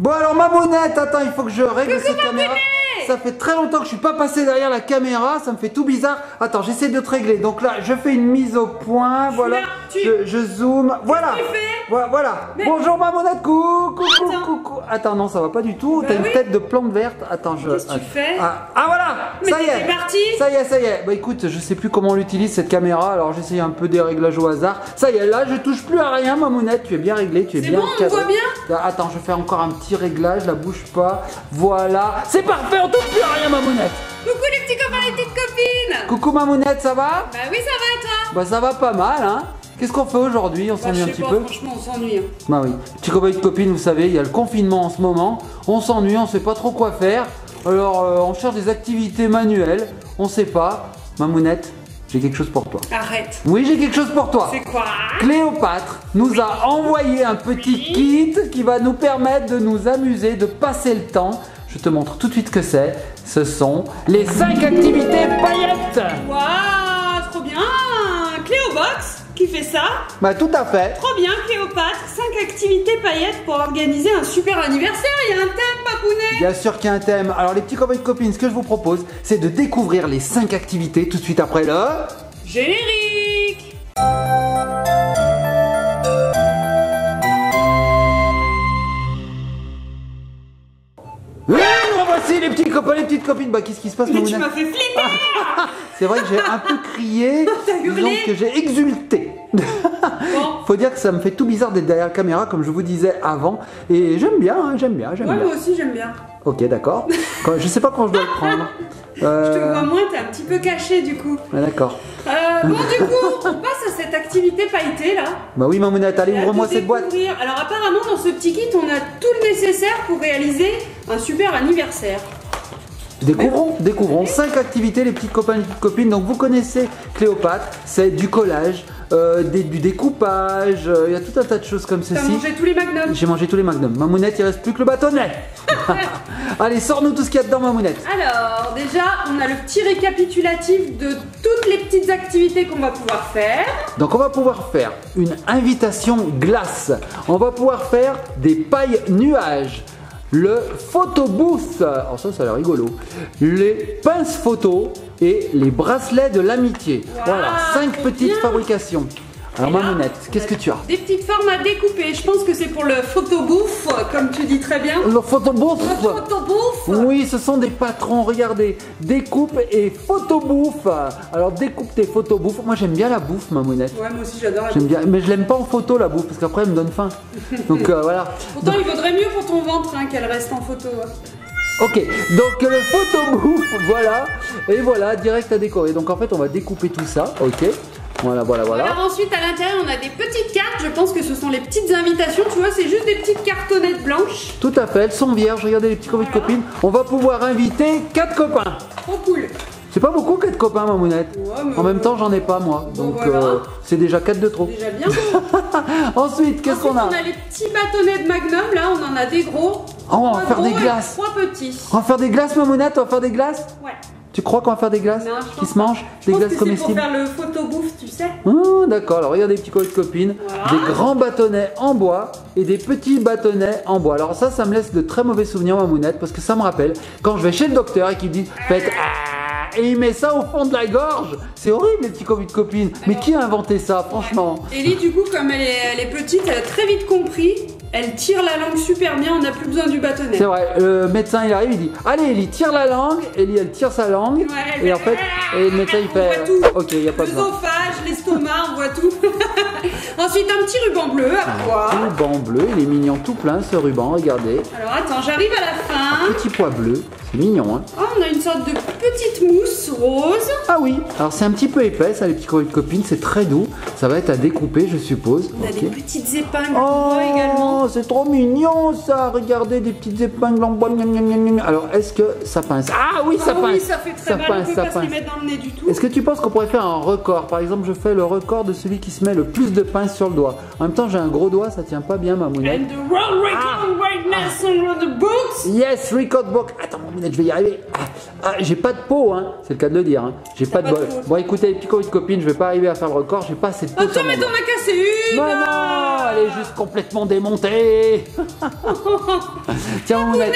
Bon alors Mamounette, attends, il faut que je règle cette caméra. Ça fait très longtemps que je suis pas passé derrière la caméra, ça me fait tout bizarre. Attends, j'essaie de te régler. Donc là, je fais une mise au point, voilà. Je zoome, voilà. Voilà. Mais... Bonjour Mamounette, coucou. Attends, non, ça va pas du tout. T'as une tête de plante verte. Attends, Qu'est-ce que tu fais? Ah voilà. Ça y est. C'est parti. Ça y est. Bah écoute, je sais plus comment on l'utilise cette caméra, alors j'essaye un peu des réglages au hasard. Ça y est, là, je touche plus à rien, Mamounette. Tu es bien réglée, tu es bien. C'est bon, on voit bien. Attends, je fais encore un petit réglage, la bouge pas. Voilà. C'est parfait, on touche plus à rien, Mamounette. Coucou les petits copains, les petites copines. Coucou Mamounette, ça va? Bah oui, ça va et toi? Bah ça va pas mal, hein. Qu'est-ce qu'on fait aujourd'hui? On s'ennuie un petit peu? Franchement, on s'ennuie. Bah oui. Petits copains et copines, vous savez, il y a le confinement en ce moment. On s'ennuie, on sait pas trop quoi faire. Alors, on cherche des activités manuelles. On sait pas. Mamounette, j'ai quelque chose pour toi. Arrête. Oui, j'ai quelque chose pour toi. C'est quoi? Cléopâtre nous a envoyé un petit kit qui va nous permettre de nous amuser, de passer le temps. Je te montre tout de suite ce que c'est. Ce sont les 5 activités paillettes. Waouh, trop bien. Cléobox qui fait ça. Bah tout à fait. Trop bien, Cléopâtre. 5 activités paillettes pour organiser un super anniversaire. Il y a un thème, Papounet. Bien sûr qu'il y a un thème. Alors les petits copains et copines, ce que je vous propose, c'est de découvrir les 5 activités tout de suite après le... générique. Voici les petits copains, les petites copines. Bah qu'est-ce qui se passe? Mais tu m'as fait flipper. C'est vrai que j'ai un peu crié, donc que j'ai exulté. Bon. Faut dire que ça me fait tout bizarre d'être derrière la caméra, comme je vous disais avant. Et j'aime bien, hein, j'aime bien. Moi aussi j'aime bien. Ok, d'accord. Je sais pas quand je dois le prendre. Je te vois moins, t'es un petit peu caché du coup. Ah, d'accord. Bon du coup, on passe à cette activité pailletée là. Bah oui Mamounette, allez ouvre-moi cette boîte. Alors apparemment dans ce petit kit on a tout le nécessaire pour réaliser un super anniversaire. Découvrons 5 activités les petits copains et les petites copines. Donc vous connaissez Cléopâtre, c'est du collage, du découpage, il y a tout un tas de choses comme ceci. T'as mangé tous les magnums? J'ai mangé tous les magnums. Mamounette, il reste plus que le bâtonnet. Allez, sors-nous tout ce qu'il y a dedans Mamounette. Alors déjà, on a le petit récapitulatif de toutes les petites activités qu'on va pouvoir faire. Donc on va pouvoir faire une invitation glace. On va pouvoir faire des pailles nuages. Le photobooth, alors ça a l'air rigolo, les pinces photos et les bracelets de l'amitié. Wow, voilà, 5 petites fabrications. Alors Mamounette, qu'est-ce que tu as? Des petites formes à découper, je pense que c'est pour le photobooth, comme tu dis très bien. Le photobooth. Le photobooth. Oui, ce sont des patrons, regardez, découpe et photobouffe. Alors découpe tes photobouffes, moi j'aime bien la bouffe Mamounette. Ouais, moi aussi j'adore la bouffe. Bien, mais je l'aime pas en photo la bouffe, parce qu'après elle me donne faim. Donc voilà. Pourtant il vaudrait mieux pour ton ventre hein, qu'elle reste en photo. Ok, donc le photobouffe, voilà, et voilà, direct à décorer. Donc en fait on va découper tout ça, ok. Voilà. Alors ensuite à l'intérieur on a des petites cartes, je pense que ce sont les petites invitations, tu vois, c'est juste des petites cartonnettes blanches. Tout à fait, elles sont vierges, regardez les petits copains et copines. On va pouvoir inviter 4 copains. Trop cool. C'est pas beaucoup 4 copains Mamounette. Ouais, en même temps j'en ai pas moi, donc c'est déjà 4 de trop. Déjà bien. Ensuite, qu'est-ce qu'on a? On a les petits bâtonnets de Magnum, là on en a des gros. Oh, on va faire des glaces. 3 petits. On va faire des glaces Mamounette, on va faire des glaces? Ouais. Tu crois qu'on va faire des glaces qui se mangent? Des glaces comestibles? C'est pour faire le photobouffe, tu sais. Oh, d'accord, alors regardez les petits copains et copines, des grands bâtonnets en bois et des petits bâtonnets en bois. Alors ça me laisse de très mauvais souvenirs Mamounette, parce que ça me rappelle quand je vais chez le docteur et qu'il me dit faites et il met ça au fond de la gorge. C'est horrible les petits copains et copines. Mais qui a inventé ça franchement? Ellie du coup comme elle est petite, elle a très vite compris. Elle tire la langue super bien, on n'a plus besoin du bâtonnet. C'est vrai, le médecin il arrive, il dit allez Ellie, tire la langue. Ellie elle tire sa langue. Ouais, et en fait, et le médecin il fait. On voit tout. Ok, il n'y a pas de l'œsophage, l'estomac, on voit tout. Ensuite un petit ruban bleu à pois. Un ruban bleu, il est mignon tout plein ce ruban, regardez. Alors attends, j'arrive à la fin. Un petit pois bleu, c'est mignon hein. Oh, on a une sorte de petite mousse rose. Ah oui, alors c'est un petit peu épais ça les petits copains et copines, c'est très doux. Ça va être à découper je suppose. On a des petites épingles en bois également. C'est trop mignon ça, regardez des petites épingles en bois. Alors est-ce que ça pince? Ah oui ça pince. Oui ça fait très mal, on peut pas se les mettre dans le nez du tout. Est-ce que tu penses qu'on pourrait faire un record? Par exemple je fais le record de celui qui se met le plus de pince sur le doigt. En même temps j'ai un gros doigt, ça tient pas bien Mamounette. And the world record right now on the books. Yes, record book. Attends Mamounette, je vais y arriver. Ah, j'ai pas de peau, hein. C'est le cas de le dire. Hein. J'ai pas de bol. Bon, écoutez, les petits copines, je vais pas arriver à faire le record. J'ai pas assez de peau. Attends, mais t'en as cassé une. Mais non, elle est juste complètement démontée. Tiens, mon mec,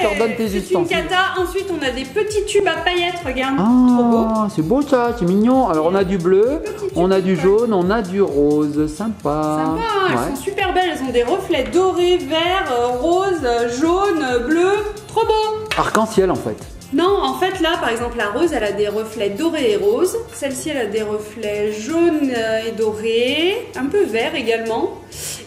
je te redonne tes ustensiles. C'est une cata. Ensuite, on a des petits tubes à paillettes, regarde. Ah, trop beau. C'est beau ça, c'est mignon. Alors, on a du bleu, on a du jaune, on a du rose. Sympa. Sympa, elles sont super belles. Elles ont des reflets dorés, verts, rose, jaune, bleu. Trop beau. Arc-en-ciel en fait. Non, en fait là, par exemple, la rose, elle a des reflets dorés et roses. Celle-ci, elle a des reflets jaunes et dorés, un peu vert également.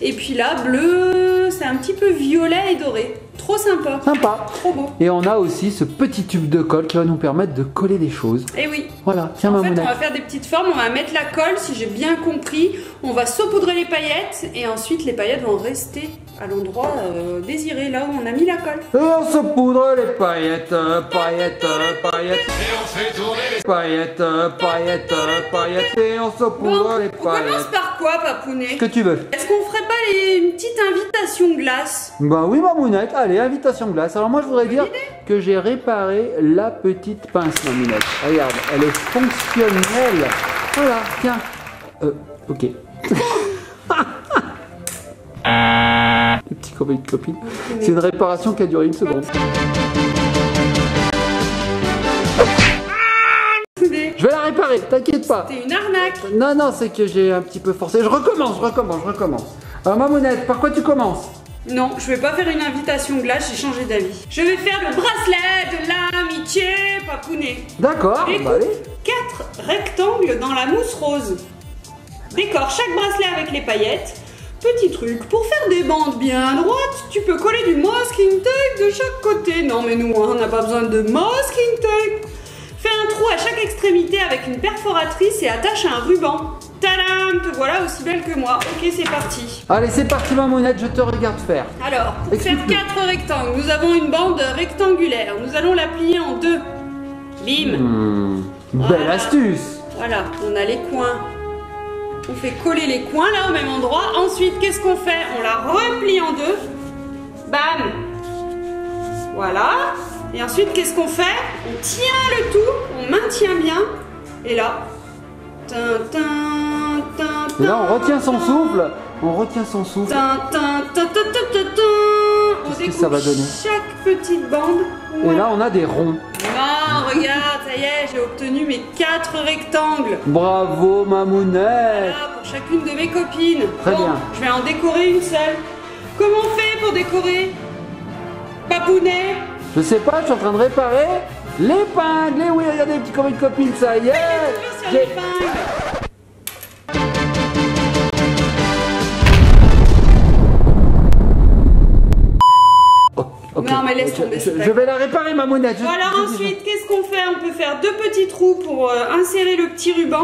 Et puis là, bleu, c'est un petit peu violet et doré. Trop sympa. Sympa. Trop beau. Et on a aussi ce petit tube de colle qui va nous permettre de coller des choses. Et oui. Voilà, tiens ma mounette. En fait, on va faire des petites formes, on va mettre la colle, si j'ai bien compris. On va saupoudrer les paillettes et ensuite les paillettes vont rester à l'endroit désiré, là où on a mis la colle. Et on saupoudre les paillettes, paillettes, paillettes. Et on fait tourner les paillettes, paillettes, paillettes. Et on saupoudre les paillettes. On commence par quoi, Papounet? Ce que tu veux. Est-ce qu'on ferait pas une petite invitation glace? Bah oui, ma mounette. Allez, invitation glace. Alors moi, je voudrais dire que j'ai réparé la petite pince, ma mounette. Regarde, elle est fonctionnelle. Voilà, tiens. Ok. Les petits copains de copines. C'est une réparation qui a duré une seconde. Je vais la réparer, t'inquiète pas. C'était une arnaque. Non, non, c'est que j'ai un petit peu forcé. Je recommence. Alors, ma mounette, par quoi tu commences? Non, je vais pas faire une invitation glace, j'ai changé d'avis. Je vais faire le bracelet de l'amitié, Papounet. D'accord, bah allez. 4 rectangles dans la mousse rose. Décore chaque bracelet avec les paillettes. Petit truc, pour faire des bandes bien droites, tu peux coller du masking tape de chaque côté. Non mais nous, on n'a pas besoin de masking tape. Fais un trou à chaque extrémité avec une perforatrice et attache un ruban. Tadam! Te voilà aussi belle que moi. Ok, c'est parti. Allez, c'est parti ma mounette, je te regarde faire. Alors, pour faire 4 rectangles, nous avons une bande rectangulaire. Nous allons la plier en 2. Bim! Belle astuce. Voilà, on a les coins. On fait coller les coins là au même endroit. Ensuite, qu'est-ce qu'on fait? On la replie en 2. Bam! Voilà. Et ensuite, qu'est-ce qu'on fait? On tient le tout, on maintient bien. Et là, et là, on retient son souffle. On retient son souffle. Qu'est-ce que ça va donner? Chaque petite bande. Et là, on a des ronds. Non, regarde, ça y est, j'ai obtenu mes 4 rectangles. Bravo, ma mounette. Voilà, pour chacune de mes copines. Très bien. Je vais en décorer une seule. Comment on fait pour décorer? Papounet? Je sais pas, je suis en train de réparer l'épingle. Et oui, regardez, les petits copains de copines, ça y est. Sur l'épingle. Okay. Non mais laisse tomber. Je vais la réparer ma mounette. Bon, alors ensuite, qu'est-ce qu'on fait? On peut faire 2 petits trous pour insérer le petit ruban.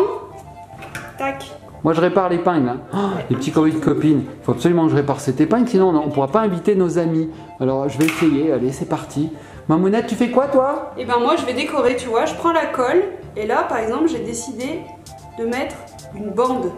Tac. Moi je répare l'épingle. Hein. Oh, les petits copains de copines. Il faut absolument que je répare cette épingle, sinon on ne pourra pas inviter nos amis. Alors je vais essayer. Allez, c'est parti. Ma mounette, tu fais quoi toi? Eh ben moi je vais décorer, tu vois. Je prends la colle et là par exemple j'ai décidé de mettre une bande.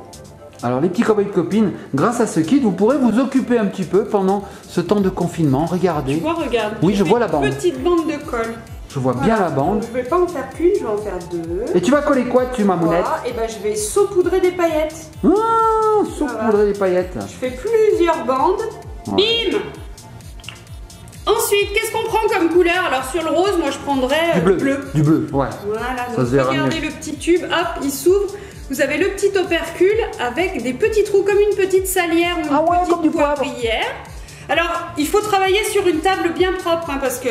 Alors les petits copains de copines, grâce à ce kit, vous pourrez vous occuper un petit peu pendant ce temps de confinement. Regardez. Tu vois, regarde. Oui, je vois la bande. Petite bande de colle. Je vois bien la bande. Donc, je vais pas en faire qu'une, je vais en faire 2. Et tu vas coller quoi dessus, ma mounette? Et ben je vais saupoudrer des paillettes. Ah, saupoudrer des paillettes. Je fais plusieurs bandes. Ouais. Bim! Ensuite, qu'est-ce qu'on prend comme couleur? Alors sur le rose, moi je prendrais du bleu. Du bleu, ouais. Voilà, ça donc regardez le petit tube, hop, il s'ouvre. Vous avez le petit opercule avec des petits trous comme une petite salière ou une petite poivrière. Alors, il faut travailler sur une table bien propre hein, parce que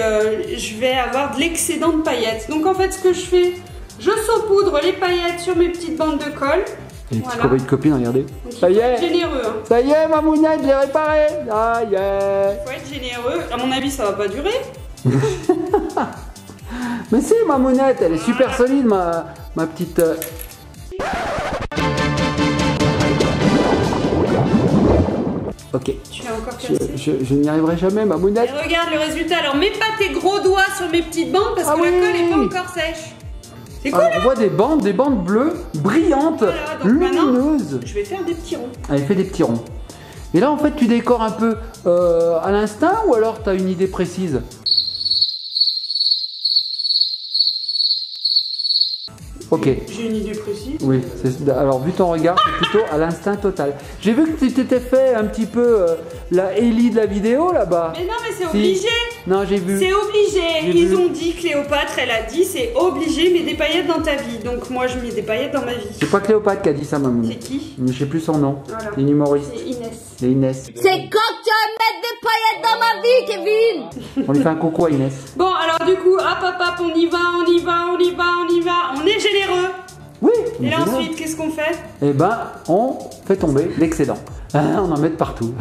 je vais avoir de l'excédent de paillettes. Donc en fait, ce que je fais, je saupoudre les paillettes sur mes petites bandes de colle. Et les petits copains de copines, regardez. Donc, ça y est. Généreux. Hein. Ça y est, ma mounette, je l'ai réparé. Ça y est. Il faut être généreux. À mon avis, ça va pas durer. Mais si, ma mounette, elle est super solide, ma petite... Ok. Tu l'as encore cassé. Je n'y arriverai jamais, ma mounette. Et regarde le résultat. Alors, mets pas tes gros doigts sur mes petites bandes parce que la colle n'est pas encore sèche. C'est cool. On voit des bandes bleues, brillantes, voilà, lumineuses. Je vais faire des petits ronds. Allez, fais des petits ronds. Et là, en fait, tu décores un peu à l'instinct ou alors tu as une idée précise? Ok. J'ai une idée précise. Oui, alors vu ton regard, c'est plutôt à l'instinct total. J'ai vu que tu t'étais fait un petit peu la Ellie de la vidéo là-bas. Mais non, mais c'est obligé. Non, j'ai vu. C'est obligé. Ils ont dit, Cléopâtre, elle a dit, c'est obligé, mets des paillettes dans ta vie. Donc moi, je mets des paillettes dans ma vie. C'est pas Cléopâtre qui a dit ça, maman. C'est qui? Je sais plus son nom. Voilà. C'est une humoriste. C'est Inès. C'est Inès. C'est quand tu vas mettre des paillettes dans ma vie, Kevin. On lui fait un coucou à Inès. Bon, alors du coup, hop, on y va, on y va, on y va, on y va. On est généreux. Oui. Et là ensuite, qu'est-ce qu'on fait? Eh ben, on fait tomber l'excédent. On en met partout.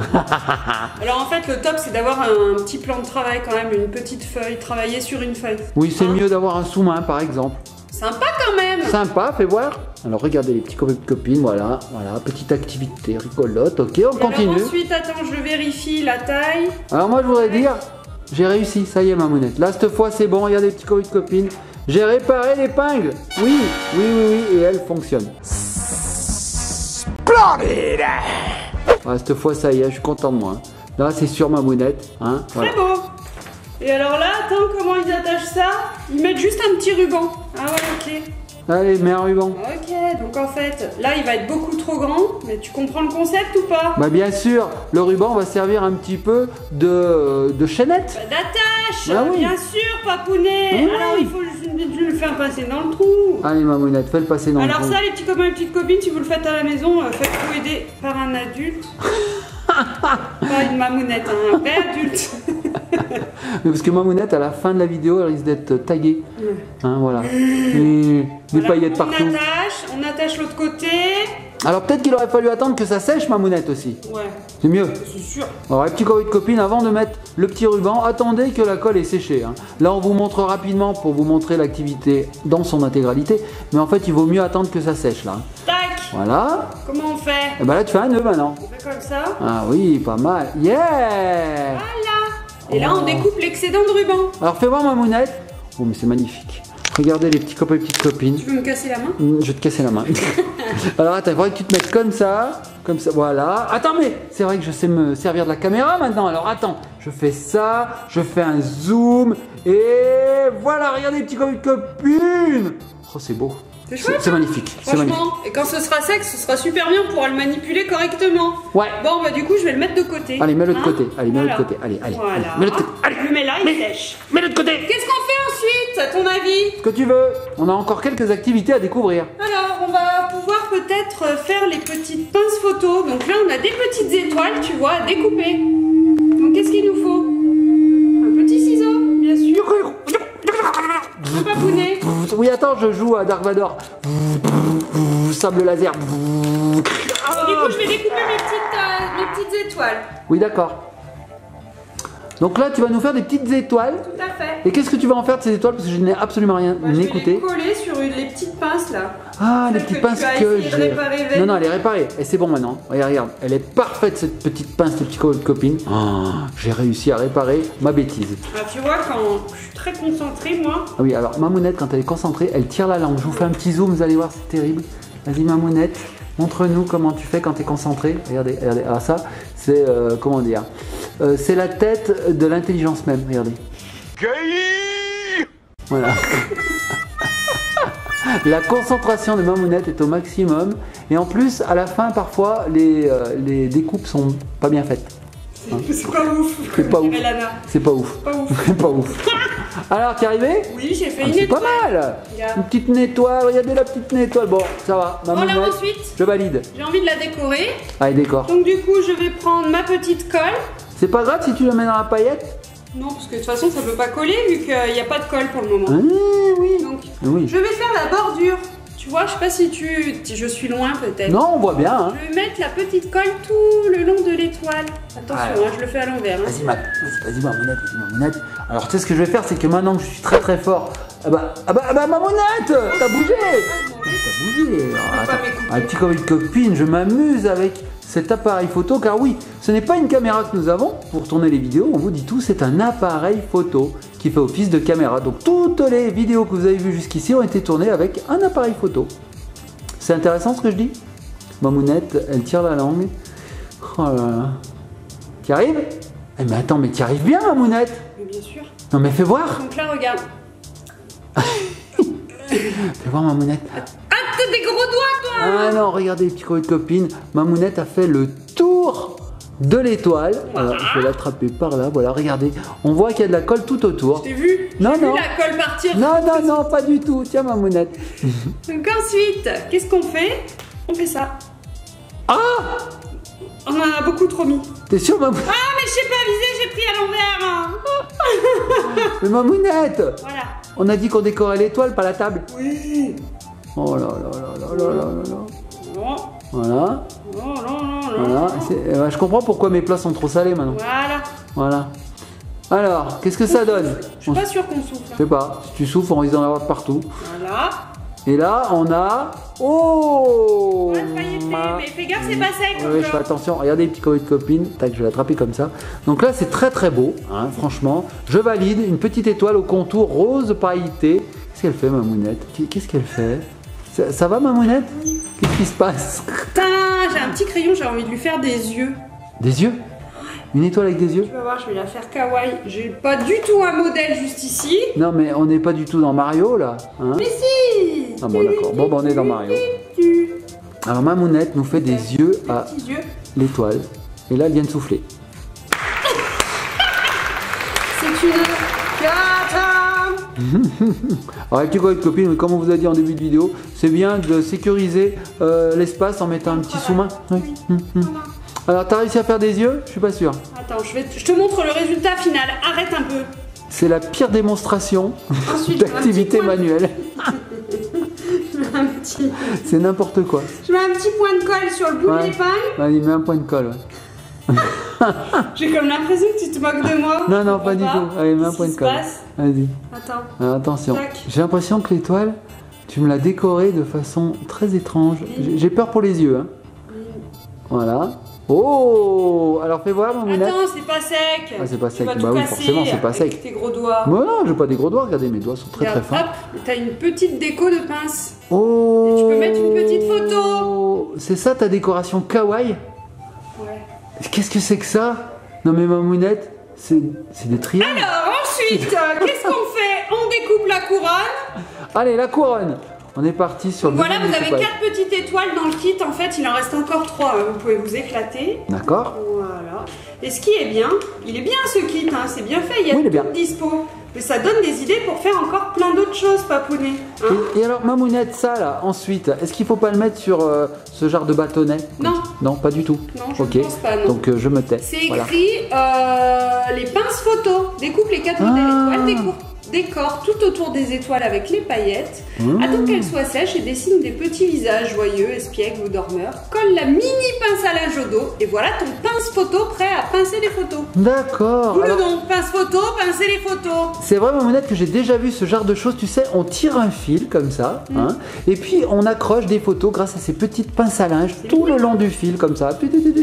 Alors en fait, le top, c'est d'avoir un petit plan de travail quand même, une petite feuille, travailler sur une feuille. Oui, c'est mieux d'avoir un sous-main, par exemple. Sympa quand même. Sympa, fais voir. Alors regardez les petits copines, voilà, petite activité rigolote. Ok, on continue. Alors ensuite, attends, je vérifie la taille. Alors moi, je voudrais dire, j'ai réussi, ça y est, Mamounette. Là, cette fois, c'est bon, regardez les petits copines. J'ai réparé l'épingle. Oui, et elle fonctionne. Splendide. Ouais, cette fois, ça y est, je suis content de moi. Là, c'est sur Mamounette. Hein, voilà. Très beau. Et alors là, attends, comment ils attachent ça? Ils mettent juste un petit ruban. Ah ouais, ok. Allez, mets un ruban. Ok, donc en fait, là, il va être beaucoup trop grand, mais tu comprends le concept ou pas? Bah bien sûr, le ruban va servir un petit peu de chaînette. Bah, d'attache. Bah oui. Bien sûr, papounet. Oui. Alors, il faut je le faire passer dans le trou. Allez, Mamounette, fais le passer dans le trou. Alors ça, les petits copains et les petites copines, si vous le faites à la maison, faites-vous aider par un adulte. Pas une mamounette, un vrai adulte. Mais parce que Mamounette, à la fin de la vidéo, elle risque d'être taguée. Hein, voilà. Et des paillettes partout. On attache l'autre côté. Alors peut-être qu'il aurait fallu attendre que ça sèche, Mamounette aussi. Ouais. C'est mieux. C'est sûr. Alors les petits copines, avant de mettre le petit ruban, attendez que la colle est séchée. Hein. Là, on vous montre rapidement pour vous montrer l'activité dans son intégralité. Mais en fait, il vaut mieux attendre que ça sèche là. Tac. Voilà. Comment on fait? Et ben là, tu fais un nœud maintenant. On fait comme ça. Ah oui, pas mal. Yeah. Voilà. Et là, on découpe l'excédent de ruban. Alors fais voir Mamounette. Oh mais c'est magnifique. Regardez les petits copains et petites copines. Tu veux me casser la main? Je vais te casser la main. Alors attends, il faudrait que tu te mettes comme ça, voilà. Attends, mais c'est vrai que je sais me servir de la caméra maintenant. Alors attends, je fais ça, je fais un zoom et voilà, regardez les petits copains et copines. Oh c'est beau. C'est chouette. C'est magnifique. C'est magnifique. Franchement, et quand ce sera sec, ce sera super bien, on pourra le manipuler correctement. Ouais. Bon, bah du coup, je vais le mettre de côté. Allez, mets-le de Hein? côté. Allez, mets-le de Voilà. côté. Allez, Voilà. mets-le de côté. Allez, Je le mets là, il sèche. mets-le de côté. Qu'est-ce qu'on fait ensuite, à ton avis? Ce que tu veux. On a encore quelques activités à découvrir. Alors, on va pouvoir peut-être faire les petites pinces photos. Donc là, on a des petites étoiles, tu vois, à découper. Donc, qu'est-ce qu'il nous faut? Un petit ciseau, bien sûr. Un papounet. Oui, attends, je joue à Dark Vador. Sable laser. Et du coup, je vais découper mes petites étoiles. Oui, d'accord. Donc là, tu vas nous faire des petites étoiles. Tout à fait. Et qu'est-ce que tu vas en faire de ces étoiles? Parce que je n'ai absolument rien Bah, je vais les écouté. coller sur les petites pinces là. Ah, les Celle petites que pinces tu as que essayé de j'ai. réparer, Ven. Non, non, elle est réparée. Et c'est bon maintenant. Regarde, elle est parfaite cette petite pince, les petits copines. J'ai réussi à réparer ma bêtise. Ah, tu vois, quand je suis très concentrée, moi. Ah oui, alors Mamounette, quand elle est concentrée, elle tire la langue. Je vous fais un petit zoom, vous allez voir, c'est terrible. Vas-y, Mamounette, montre-nous comment tu fais quand tu es concentrée. Regardez, regardez. Ah, ça, c'est, comment dire, c'est la tête de l'intelligence même. Regardez. Voilà. La concentration de Mamounette est au maximum. Et en plus, à la fin, parfois, les découpes sont pas bien faites. C'est pas ouf. C'est pas comme ouf. dirait Lana. C'est pas ouf. Pas ouf. C'est pas ouf. Alors, t'es arrivé? Oui, j'ai fait Ah, une c'est pas étoile. mal. Regarde. Une petite étoile, regardez la petite étoile. Bon, ça va. Bon, là Mamounette, ensuite, je valide. j'ai envie de la décorer. Allez, décor. Donc du coup, je vais prendre ma petite colle. C'est pas grave si tu le mets dans la paillette? Non, parce que de toute façon, ça peut pas coller vu qu'il n'y a pas de colle pour le moment. Ah, oui. Donc, Oui. je vais faire la bordure. Tu vois, je sais pas si je suis loin peut-être. Non, on voit bien. Hein. Je vais mettre la petite colle tout le long de l'étoile. Attention, Alors. hein, je le fais à l'envers. Hein. Vas-y, vas-y, Mamounette, Mamounette. Alors, tu sais ce que je vais faire, c'est que maintenant que je suis très très fort, Mamounette, t'as bougé. T'as bougé. Alors, pas attends, m'écouter. un petit comme une copine, je m'amuse avec cet appareil photo, car oui, ce n'est pas une caméra que nous avons pour tourner les vidéos, on vous dit tout, c'est un appareil photo qui fait office de caméra. Donc toutes les vidéos que vous avez vues jusqu'ici ont été tournées avec un appareil photo. C'est intéressant ce que je dis? Mamounette, elle tire la langue. Oh là là. Tu arrives? Eh mais attends, mais tu arrives bien, Mamounette? Mais bien sûr. Non mais fais voir. Donc là, regarde. Fais voir Mamounette. Ah, t'as des gros doigts, toi. Ah non, regardez les petits copines. Mamounette a fait le tour de l'étoile. Alors, je vais l'attraper par là. Voilà, regardez. On voit qu'il y a de la colle tout autour. J'ai vu. Non, J'ai vu non. la colle partir. Non, pas du tout. Tiens, Mamounette. Donc ensuite, qu'est-ce qu'on fait? On fait ça. Ah! On en a beaucoup trop mis. T'es sûr, Mamounette? Ah, mais je sais pas viser, j'ai pris à l'envers. Mais Mamounette! Voilà. On a dit qu'on décorait l'étoile, pas la table. Oui. Oh là là là là là là là. Bon. Voilà. Non, non, non, Voilà. non. Je comprends pourquoi mes plats sont trop salés maintenant. Voilà. Voilà. Alors, qu'est-ce que ça donne? Je suis pas sûre qu'on souffle. Je sais pas. Si tu souffles, on risque d'en avoir partout. Voilà. Et là, on a... Oh! On va pailleter, mais fais gaffe, c'est pas sec. Oui, je fais attention. Regardez les petits copines. Tac, je vais l'attraper comme ça. Donc là, c'est très très beau. Hein, franchement, je valide. Une petite étoile au contour rose pailleté. Qu'est-ce qu'elle fait, Mamounette? Qu'est-ce qu'elle fait? Ça va, Mamounette? Qu'est-ce qui se passe? Putain, j'ai un petit crayon, j'ai envie de lui faire des yeux. Des yeux? Une étoile avec des yeux? Tu vas voir, je vais la faire kawaii. J'ai pas du tout un modèle juste ici. Non, mais on n'est pas du tout dans Mario, là. Hein? Mais si! Ah bon, d'accord. Bon, on est dans Mario. Alors, Mamounette nous fait des yeux à Petits yeux. l'étoile. Et là, elle vient de souffler. C'est une cata. Alors, les petits copines, comme on vous a dit en début de vidéo, c'est bien de sécuriser l'espace en mettant un petit sous-main. Oui. Voilà. Alors, t'as réussi à faire des yeux? Je suis pas sûr. Attends, je te montre le résultat final. Arrête un peu. C'est la pire démonstration Ensuite, d'activité un petit point. manuelle. Je mets un petit... C'est n'importe quoi. Je mets un petit point de colle sur le bout de l'épingle. Allez, mets un point de colle. Ouais. J'ai comme l'impression que tu te moques de moi. Non, pas du tout. Allez, mets un point de colle. Vas-y. Attends. Alors, attention. Tac. J'ai l'impression que l'étoile, tu me l'as décorée de façon très étrange. J'ai peur pour les yeux. Hein. Voilà. Oh! Alors fais voir, Mamounette. Attends, c'est pas sec. Ah, c'est pas Tu sec. vas Bah tout oui, casser forcément, c'est pas avec sec. tes gros doigts. Mais non, j'ai pas des gros doigts. Regardez, mes doigts sont très Regarde, très fins. hop, t'as une petite déco de pince. Oh! Et tu peux mettre une petite photo. C'est ça ta décoration kawaii? Ouais. Qu'est-ce que c'est que ça? Non mais Mamounette, c'est des triangles. Alors ensuite, qu'est-ce qu'on fait? On découpe la couronne. Allez, la couronne. On est parti sur le Voilà, deuxième vous avez découpage. 4 petites étoiles dans le kit. En fait, il en reste encore 3. Vous pouvez vous éclater. D'accord. Voilà. Et ce qui est bien, il est bien ce kit, hein, c'est bien fait, il y a Oui, il est tout bien. dispo. Mais ça donne des idées pour faire encore plein d'autres choses, papounet. Hein. Et alors Mamounette, ça là, ensuite, est-ce qu'il faut pas le mettre sur ce genre de bâtonnet? Non. Non, pas du tout. Non, je Ok. ne pense pas, non. Donc je me tais. C'est Voilà. écrit les pinces photos. Découpe les 4 modèles étoiles, décore tout autour des étoiles avec les paillettes. Attends qu'elles soient sèches et dessine des petits visages joyeux, espiègles ou dormeurs. Colle la mini pince à linge au dos et voilà ton pince photo prêt à pincer les photos. D'accord. D'où le Alors, nom, pince photo, pincer les photos. c'est vrai Mamounette que j'ai déjà vu ce genre de choses, tu sais, on tire un fil comme ça, hein, et puis on accroche des photos grâce à ces petites pinces à linge tout le long du fil comme ça. Là,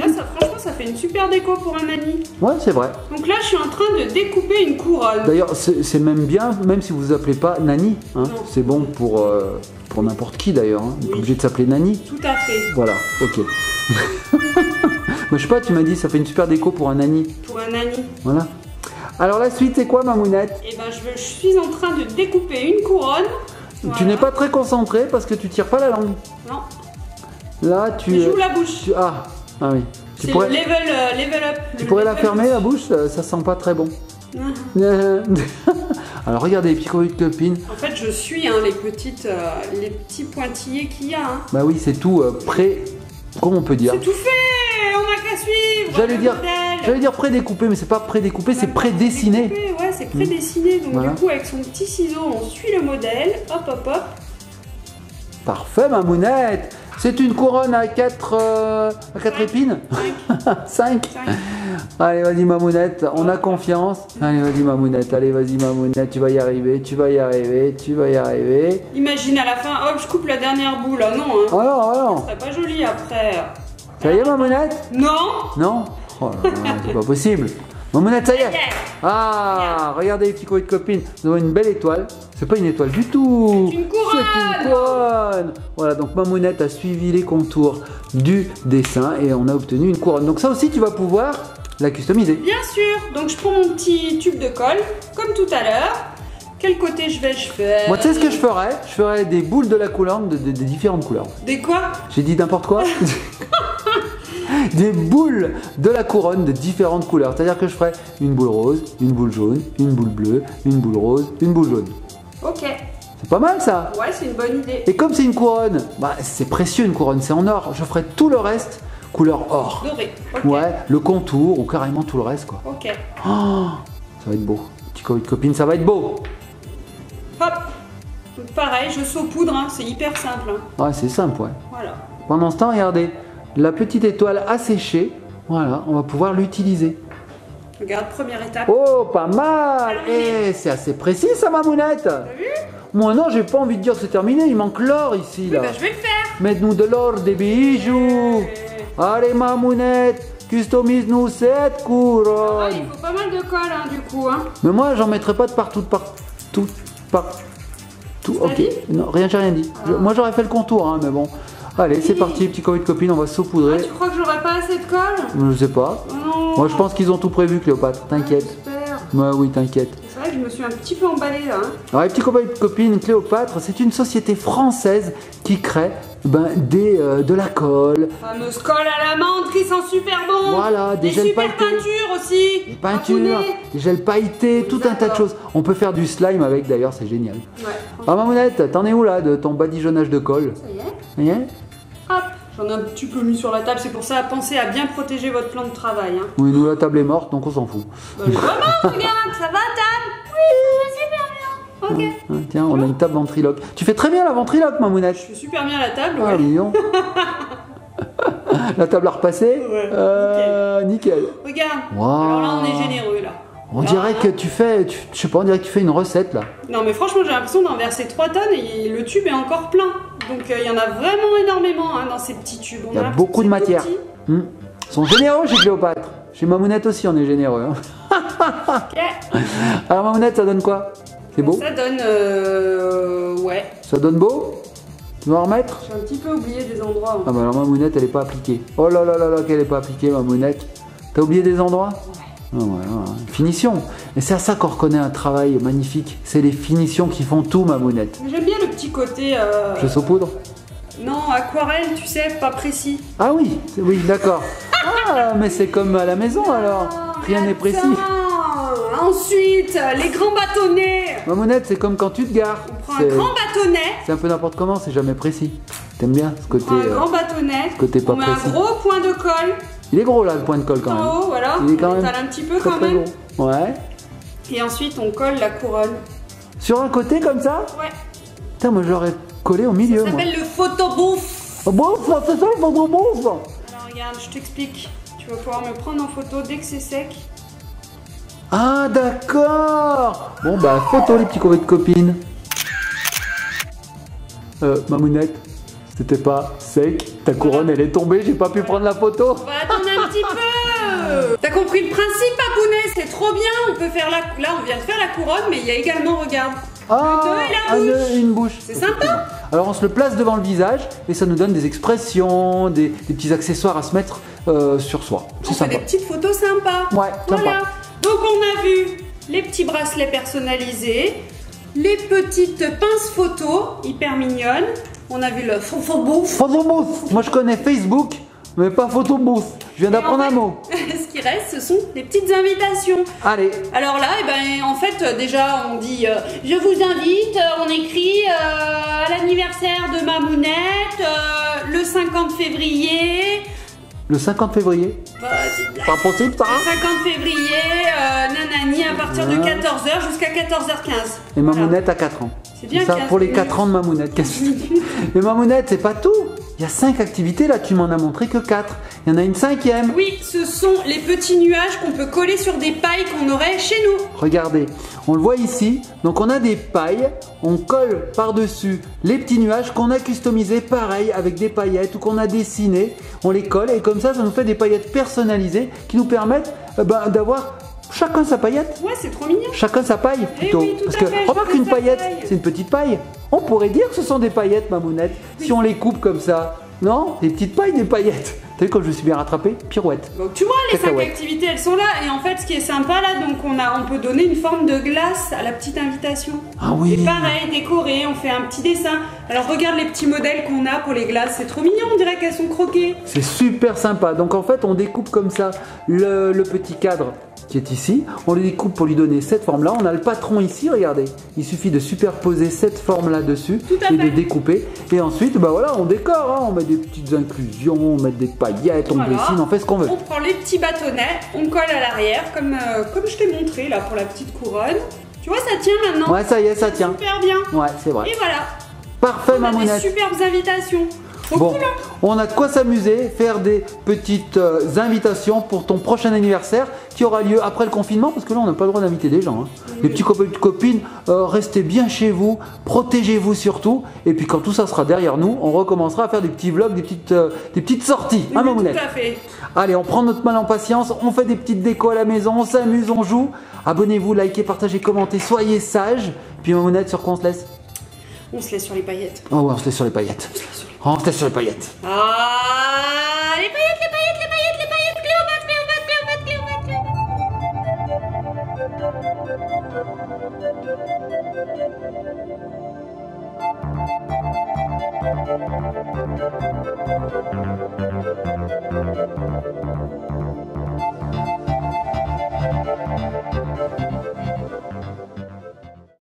ça, franchement, ça fait une super déco pour un Nani. Ouais, c'est vrai. Donc là, je suis en train de découper une couronne. D'ailleurs, c'est même bien, même si vous vous appelez pas Nani, hein, Non. c'est bon pour n'importe qui d'ailleurs, hein. On est obligé de s'appeler Nani. Tout à fait. Voilà, ok. Mais je sais pas, tu m'as dit ça fait une super déco pour un Nani. Pour un Nani. Voilà. Alors la suite c'est quoi Mamounette? Et ben, je suis en train de découper une couronne. Tu Voilà. n'es pas très concentré parce que tu tires pas la langue. Non, Là tu... je joue la bouche. Ah oui. Tu C'est pourrais, le level up. tu pourrais la fermer la bouche, ça sent pas très bon. Alors regardez les petits copines. En fait, je suis hein, les petits pointillés qu'il y a. Hein. Bah oui, c'est tout prêt. Comment on peut dire? C'est tout fait. On n'a qu'à suivre. J'allais le dire, modèle. pré-découpé, mais c'est pas pré-découpé, c'est Bah, pré-dessiné. découpé, ouais, c'est pré-dessiné. Donc Voilà. du coup, avec son petit ciseau, on suit le modèle. Hop, hop, hop. Parfait, Mamounette. C'est une couronne à 4 épines. 5. Allez, vas-y, Mamounette, on a confiance. Allez, vas-y, Mamounette, tu vas y arriver, tu vas y arriver. Imagine à la fin, hop, je coupe la dernière boule. Ah non, hein. Oh non, oh non. Ce serait pas joli après. Ça y est, Mamounette? Non. Non? Oh là là, c'est pas possible. Mamounette, ça y est. Ça y est. Ah, regardez les petits copines, nous avons une belle étoile. C'est pas une étoile du tout. C'est une couronne. C'est une couronne. Voilà, donc Mamounette a suivi les contours du dessin et on a obtenu une couronne. Donc ça aussi, tu vas pouvoir la customiser. Bien sûr. Donc je prends mon petit tube de colle, comme tout à l'heure, Quel côté je vais faire? Moi, tu sais ce que je ferais? Je ferais des boules de la couleur, des différentes couleurs. Des quoi? J'ai dit n'importe quoi. Des boules de la couronne de différentes couleurs. C'est-à-dire que je ferais une boule rose, une boule jaune, une boule bleue, une boule rose, une boule jaune. Ok. C'est pas mal ça. Ouais, c'est une bonne idée. Et comme c'est une couronne, bah, c'est précieux une couronne, c'est en or. Je ferais tout le reste couleur or. Doré. Ok. Ouais, le contour ou carrément tout le reste quoi. Ok. Oh, ça va être beau. Petit copine, ça va être beau. Hop. Donc, pareil, je saupoudre, hein. C'est hyper simple. Hein. Ouais, c'est simple, ouais. Voilà. Pendant ce temps, regardez, la petite étoile a séché. Voilà, on va pouvoir l'utiliser. Regarde, première étape. Oh, pas mal. Eh, c'est assez précis ça, Mamounette. T'as vu? Moi non, j'ai pas envie de dire que c'est terminé, il manque l'or ici. Oui, Là. bah, je vais le faire. Mets-nous de l'or, des bijoux. Allez, Mamounette, customise-nous cette Ah, couronne. il faut pas mal de colle, hein, du coup. Hein. Mais moi, j'en mettrai pas de partout, partout. Ok, dit non, rien, j'ai rien dit. Moi, j'aurais fait le contour, hein, mais bon. Allez, c'est parti, petit copine, on va saupoudrer. Ah, tu crois que j'aurais pas assez de colle? Je sais pas. Oh non. Moi, je pense qu'ils ont tout prévu, Cléopâtre. T'inquiète. J'espère. Ouais, oui, t'inquiète. C'est vrai que je me suis un petit peu emballée là. Hein. Alors, les petits copines, Cléopâtre, c'est une société française qui crée de la colle, Fameuse colle à la menthe qui sent super bon. Voilà, des gels super pailletés. peintures aussi. des peintures, Harponnées. des gels pailletés, tout un tas de choses. On peut faire du slime avec d'ailleurs, c'est génial. Ouais. Ah, Mamounette, t'en es où là de ton badigeonnage de colle? Ça y est. Ça y est? Hop. J'en ai un petit peu mis sur la table. C'est pour ça, pensez à bien protéger votre plan de travail. Hein. Oui, nous la table est morte, donc on s'en fout. Bah, je regarde, ça va table? Oui, super bien. Ok. Ah, tiens, on a une table ventriloque. Tu fais très bien la ventriloque, Mamounette. Je fais super bien la table. Ah, Ouais. mignon. La table à repasser. Ouais, Nickel. Regarde. Wow. Alors là, on est généreux là. On Alors dirait là- que tu fais, je sais pas, on dirait que tu fais une recette là. Non mais franchement j'ai l'impression d'en verser 3 tonnes et le tube est encore plein. Donc il y en a vraiment énormément hein, dans ces petits tubes. On Il y a l'impression beaucoup que de c'est tout matière. petit. Ils sont généreux chez Cléopâtre. Chez Mamounette aussi, on est généreux. Hein. Ok. Alors Mamounette, ça donne quoi? C'est beau? Ça donne... ouais. Ça donne beau? Tu vas en remettre? J'ai un petit peu oublié des endroits. hein. Ah bah alors Mamounette, elle est pas appliquée. Oh là là là là, qu'elle est pas appliquée, Mamounette. T'as oublié des endroits? Ah ouais, ouais. Finition. Et c'est à ça qu'on reconnaît un travail magnifique. C'est les finitions qui font tout, Mamounette. Mais j'aime bien le petit côté... Je saupoudre? Non, aquarelle, tu sais, pas précis. Ah oui, oui, d'accord. Ah, mais c'est comme à la maison alors. Rien n'est précis. Attends, ensuite, les grands bâtonnets. Mamounette, c'est comme quand tu te gares. On prend un C'est- grand bâtonnet. C'est un peu n'importe comment, c'est jamais précis. T'aimes bien ce On côté. prend un grand bâtonnet. côté pas on met précis. un gros point de colle. Il est gros là, le point de colle quand En même. haut, voilà. Il est quand On même étale un petit peu très, quand très même. gros. Ouais. Et ensuite, on colle la couronne. Sur un côté comme ça? Ouais. Putain, moi j'aurais collé au milieu. Ça moi. s'appelle le photobouffe. Oh, bon, c'est ça le bon bon. Alors regarde, je t'explique. Tu vas pouvoir me prendre en photo dès que c'est sec. Ah d'accord. Bon bah photo les petits copines. Mamounette, c'était pas sec. Ta couronne elle est tombée, j'ai pas pu prendre la photo. On va attendre un petit peu. T'as compris le principe, Papounet? C'est trop bien. On peut faire la... Là, on vient de faire la couronne, mais il y a également, regarde, Ah, le nœud et la un bouche. nœud et une bouche. C'est sympa. Alors on se le place devant le visage et ça nous donne des expressions, des petits accessoires à se mettre sur soi. On C'est fait sympa. des petites photos sympas. Ouais, sympa. Voilà. Donc on a vu les petits bracelets personnalisés, les petites pinces photos hyper mignonnes. On a vu le photobouffe. Photobooth. Moi je connais Facebook, mais pas photobooth. Je viens d'apprendre un mot. Ce qui reste, ce sont des petites invitations. Allez. Alors là, eh ben, en fait, déjà, on dit je vous invite, on écrit à l'anniversaire de Mamounette, le 50 février. Le 50 février. Bah, c'est- Pas possible ça. Le 50 février, nanani, à partir de 14h jusqu'à 14h15. Et Mamounette a 4 ans. C'est bien ça 15 pour les minutes. 4 ans de Mamounette. Qu'est-ce que tu dis? Mais Mamounette, c'est pas tout. Il y a 5 activités là, tu m'en as montré que 4. Il y en a une 5e. Oui, ce sont les petits nuages qu'on peut coller sur des pailles qu'on aurait chez nous. Regardez, on le voit ici. Donc on a des pailles, on colle par-dessus les petits nuages qu'on a customisés pareil avec des paillettes ou qu'on a dessinées. On les colle et comme ça nous fait des paillettes personnalisées qui nous permettent d'avoir chacun sa paillette. Ouais, c'est trop mignon. Chacun sa paille plutôt. oui, tout Parce à que fait, remarque chacun une sa paillette, paille. c'est une petite paille. On pourrait dire que ce sont des paillettes, Mamounette, si on les coupe comme ça. Non, des petites pailles, des paillettes. T'as vu comme je me suis bien rattrapé? Pirouette. Donc tu vois, les 5 Cacahuète. activités, elles sont là. Et en fait, ce qui est sympa là, donc on peut donner une forme de glace à la petite invitation. Ah oui. Et pareil, décoré, on fait un petit dessin. Alors regarde les petits modèles qu'on a pour les glaces, c'est trop mignon, on dirait qu'elles sont croquées. C'est super sympa. Donc en fait, on découpe comme ça le petit cadre qui est ici. On le découpe pour lui donner cette forme-là. On a le patron ici, regardez. Il suffit de superposer cette forme-là dessus et de découper. Et ensuite, bah voilà, on décore. Hein. On met des petites inclusions, on met des paillettes, on dessine, on fait ce qu'on veut. On prend les petits bâtonnets, on colle à l'arrière, comme je t'ai montré là pour la petite couronne. Tu vois, ça tient maintenant. Ouais, ça y est, ça tient. Super bien. Ouais, c'est vrai. Et voilà. Parfait, On a Mamounette. des superbes invitations. Trop Bon, cool, hein. on a de quoi s'amuser, faire des petites invitations pour ton prochain anniversaire qui aura lieu après le confinement, parce que là on n'a pas le droit d'inviter des gens. Hein. Les petits copains et copines, restez bien chez vous, protégez-vous surtout, et puis quand tout ça sera derrière nous, on recommencera à faire des petits vlogs, des petites sorties. Hein, Mamounette? Tout à fait. Allez, on prend notre mal en patience, on fait des petites décos à la maison, on s'amuse, on joue. Abonnez-vous, likez, partagez, commentez, soyez sages. Puis Mamounette, sur quoi on se laisse? On se laisse sur les paillettes. Oh ouais, on se laisse sur les paillettes. On se laisse sur les paillettes. Ah, les paillettes, les paillettes, les paillettes, les paillettes, Cléopâtre, Cléopâtre, Cléopâtre, Cléopâtre.